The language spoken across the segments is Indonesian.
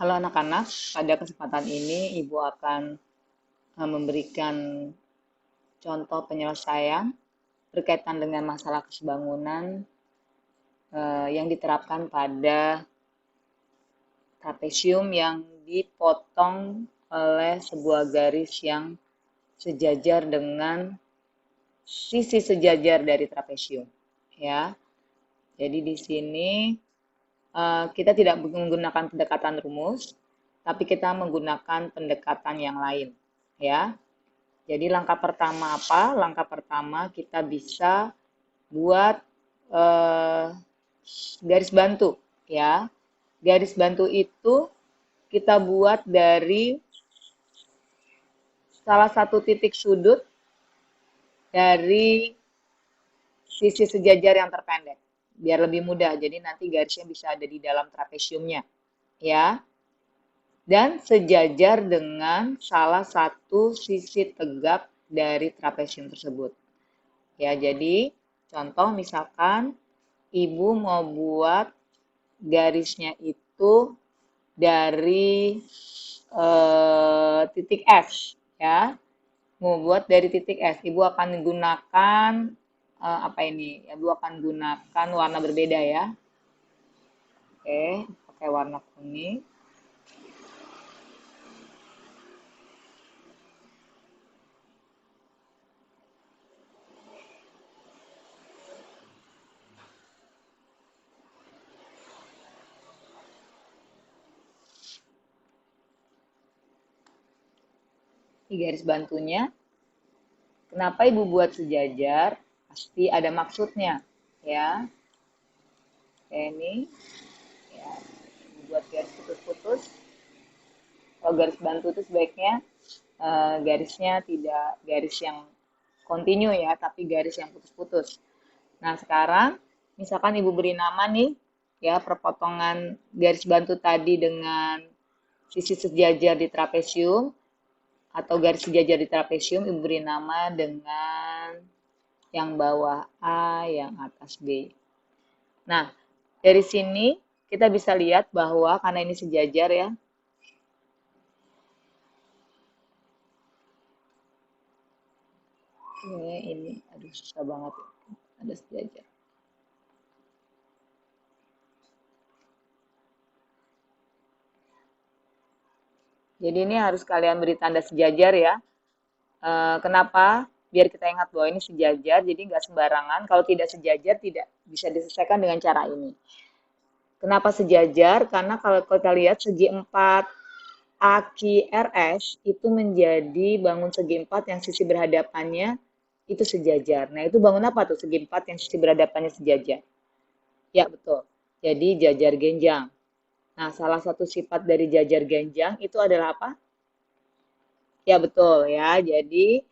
Halo anak-anak, pada kesempatan ini Ibu akan memberikan contoh penyelesaian berkaitan dengan masalah kesebangunan yang diterapkan pada trapesium yang dipotong oleh sebuah garis yang sejajar dengan sisi sejajar dari trapesium. Ya, jadi di sini kita tidak menggunakan pendekatan rumus, tapi kita menggunakan pendekatan yang lain, ya. Jadi langkah pertama apa? Langkah pertama kita bisa buat garis bantu, ya. Garis bantu itu kita buat dari salah satu titik sudut dari sisi sejajar yang terpendek, biar lebih mudah. Jadi nanti garisnya bisa ada di dalam trapesiumnya, ya. Dan sejajar dengan salah satu sisi tegak dari trapesium tersebut. Ya, jadi contoh misalkan Ibu mau buat garisnya itu dari titik S, ya. Mau buat dari titik S, Ibu akan menggunakan apa ini? Ibu akan gunakan warna berbeda ya. Oke, pakai warna kuning. Ini garis bantunya. Kenapa Ibu buat sejajar? Pasti ada maksudnya, ya. Kayak ini, ya. Ibu buat garis putus-putus. Kalau garis bantu itu sebaiknya garisnya tidak garis yang kontinu ya, tapi garis yang putus-putus. Nah, sekarang misalkan Ibu beri nama nih, ya, perpotongan garis bantu tadi dengan sisi sejajar di trapesium, atau garis sejajar di trapesium, Ibu beri nama dengan yang bawah A, yang atas B. Nah, dari sini kita bisa lihat bahwa karena ini sejajar ya, ini aduh susah banget ya, ada sejajar. Jadi ini harus kalian beri tanda sejajar ya. Kenapa? Biar kita ingat bahwa ini sejajar, jadi nggak sembarangan. Kalau tidak sejajar, tidak bisa diselesaikan dengan cara ini. Kenapa sejajar? Karena kalau kita lihat segi 4 AQRS itu menjadi bangun segi 4 yang sisi berhadapannya itu sejajar. Nah, itu bangun apa tuh segi 4 yang sisi berhadapannya sejajar? Ya, betul. Jadi jajar genjang. Nah, salah satu sifat dari jajar genjang itu adalah apa? Ya, betul ya. Jadi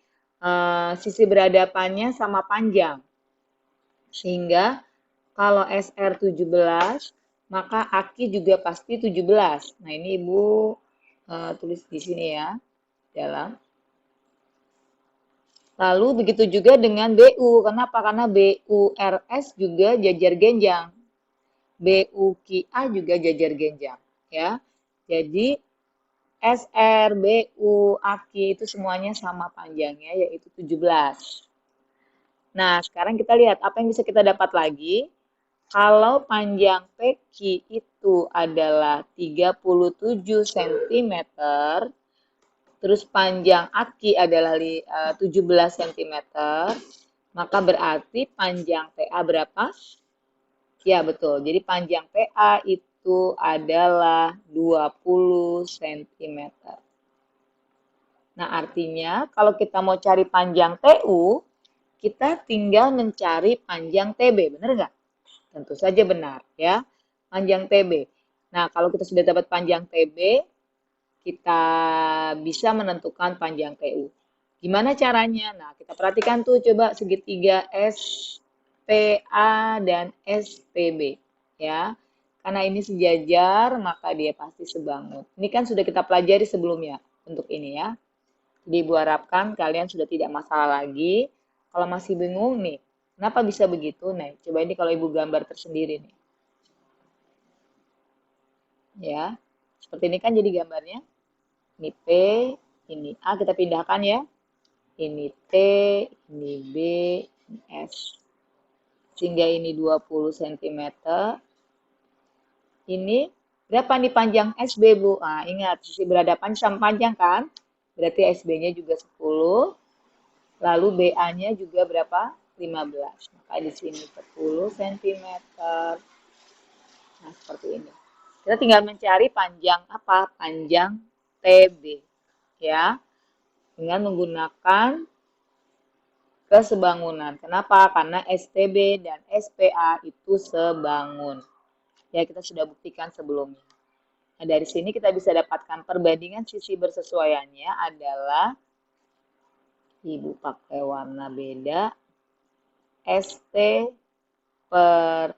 sisi berhadapannya sama panjang. Sehingga kalau SR 17, maka AKI juga pasti 17. Nah, ini Ibu tulis di sini ya, dalam. Lalu begitu juga dengan BU. Kenapa? Karena BURS juga jajar genjang. BUQA juga jajar genjang. Ya. Jadi SR, BU, AKI itu semuanya sama panjangnya, yaitu 17. Nah, sekarang kita lihat apa yang bisa kita dapat lagi. Kalau panjang PQ itu adalah 37 cm, terus panjang AKI adalah 17 cm, maka berarti panjang PA berapa? Ya, betul. Jadi panjang PA itu adalah 20 cm. Nah, artinya kalau kita mau cari panjang TU, kita tinggal mencari panjang TB, benar nggak? Tentu saja benar, ya. Panjang TB. Nah, kalau kita sudah dapat panjang TB, kita bisa menentukan panjang TU. Gimana caranya? Nah, kita perhatikan tuh coba segitiga SPA dan SPB, ya. Karena ini sejajar, maka dia pasti sebangun. Ini kan sudah kita pelajari sebelumnya untuk ini ya. Jadi Ibu harapkan kalian sudah tidak masalah lagi. Kalau masih bingung nih, kenapa bisa begitu? Nah, coba ini kalau Ibu gambar tersendiri nih. Ya. Seperti ini kan jadi gambarnya. Ini P, ini A, kita pindahkan ya. Ini T, ini B, ini S. Sehingga ini 20 cm. Ini berapa nih panjang SB, Bu? Nah, ingat, sisi berhadapan sama panjang kan? Berarti SB-nya juga 10. Lalu BA-nya juga berapa? 15. Maka di sini 10 cm. Nah, seperti ini. Kita tinggal mencari panjang apa? Panjang TB. Ya, dengan menggunakan kesebangunan. Kenapa? Karena STB dan SPA itu sebangun. Ya, kita sudah buktikan sebelumnya. Nah, dari sini kita bisa dapatkan perbandingan sisi bersesuaiannya adalah Ibu pakai warna beda. ST per,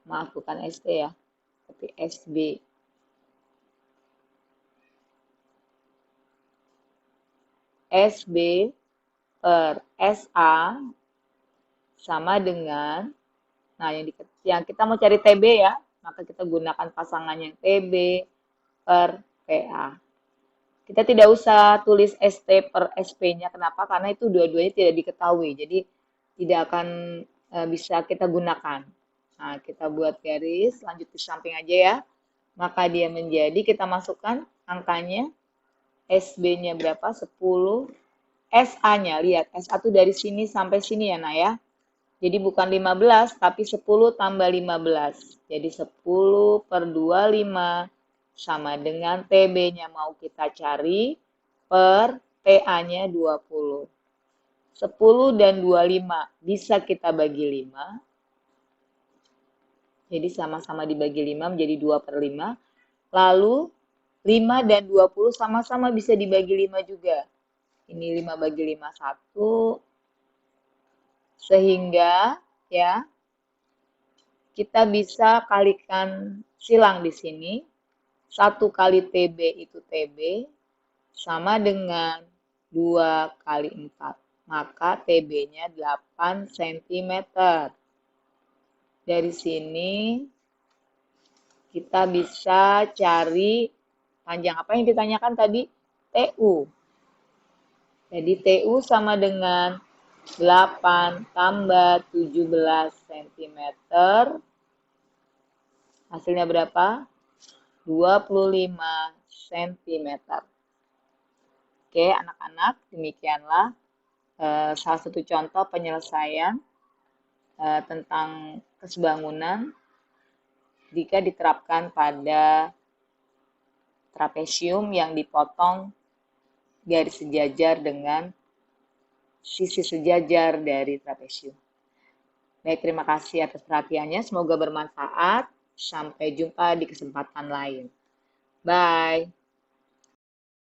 maaf bukan ST ya, tapi SB. SB per SA sama dengan, nah yang kita mau cari TB ya, maka kita gunakan pasangannya TB per PA. Kita tidak usah tulis ST per SP-nya, kenapa? Karena itu dua-duanya tidak diketahui, jadi tidak akan bisa kita gunakan. Nah, kita buat garis, lanjut di samping aja ya. Maka dia menjadi, kita masukkan angkanya, SB-nya berapa? 10. SA-nya, lihat, SA itu dari sini sampai sini ya, Nak ya. Jadi bukan 15, tapi 10 tambah 15. Jadi 10 per 25 sama dengan TB-nya mau kita cari per TA-nya 20. 10 dan 25 bisa kita bagi 5. Jadi sama-sama dibagi 5 menjadi 2 per 5. Lalu 5 dan 20 sama-sama bisa dibagi 5 juga. Ini 5 bagi 5, 1. Sehingga ya kita bisa kalikan silang di sini. 1 kali TB itu TB sama dengan 2 kali 4. Maka TB-nya 8 cm. Dari sini kita bisa cari panjang apa yang ditanyakan tadi? TU. Jadi TU sama dengan 8 tambah 17 cm. Hasilnya berapa? 25 cm. Oke, anak-anak, demikianlah salah satu contoh penyelesaian tentang kesebangunan jika diterapkan pada trapesium yang dipotong garis sejajar dengan sisi sejajar dari trapesium. Baik, terima kasih atas perhatiannya. Semoga bermanfaat. Sampai jumpa di kesempatan lain. Bye.